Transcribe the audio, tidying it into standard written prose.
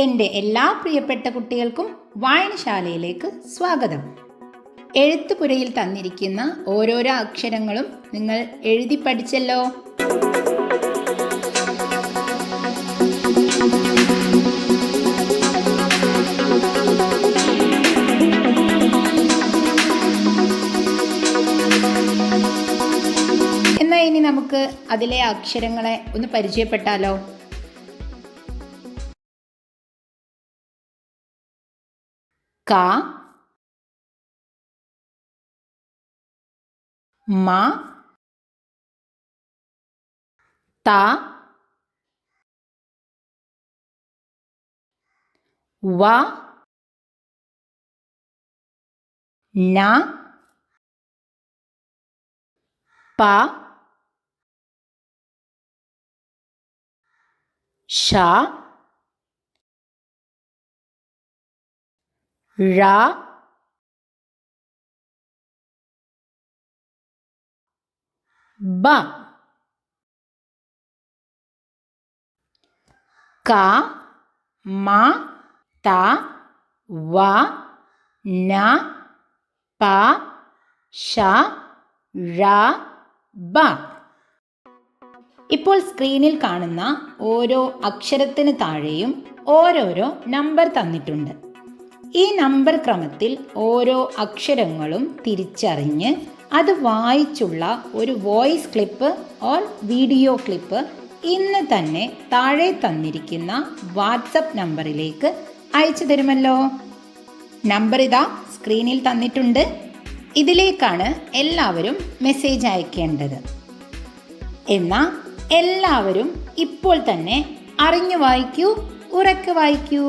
എൻ്റെ എല്ലാ പ്രിയപ്പെട്ട കുട്ടികൾക്കും വായനശാലയിലേക്ക് സ്വാഗതം. എഴുത്തുപുരയിൽ തന്നിരിക്കുന്ന ഓരോരോ അക്ഷരങ്ങളും നിങ്ങൾ എഴുതി പഠിച്ചല്ലോ. എന്നാൽ ഇനി നമുക്ക് അതിലെ അക്ഷരങ്ങളെ ഒന്ന് പരിചയപ്പെട്ടാലോ. ക, മ, ത, വ, ന, പ, ഷ, ഴ, ബ. ക, മ, ത, വ, ന, പ, ഷ, ഴ, ബ. ഇപ്പോൾ സ്ക്രീനിൽ കാണുന്ന ഓരോ അക്ഷരത്തിന് താഴെയും ഓരോരോ നമ്പർ തന്നിട്ടുണ്ട്. ഈ നമ്പർ ക്രമത്തിൽ ഓരോ അക്ഷരങ്ങളും തിരിച്ചറിഞ്ഞ് അത് വായിച്ചുള്ള ഒരു voice clip or video clip ഇന്ന് തന്നെ താഴെ തന്നിരിക്കുന്ന വാട്സപ്പ് നമ്പറിലേക്ക് അയച്ചു തരുമല്ലോ. നമ്പർ ഇതാ സ്ക്രീനിൽ തന്നിട്ടുണ്ട്. ഇതിലേക്കാണ് എല്ലാവരും മെസ്സേജ് അയക്കേണ്ടത്. എന്നാൽ എല്ലാവരും ഇപ്പോൾ തന്നെ അറിഞ്ഞു വായിക്കൂ, ഉറക്കെ വായിക്കൂ.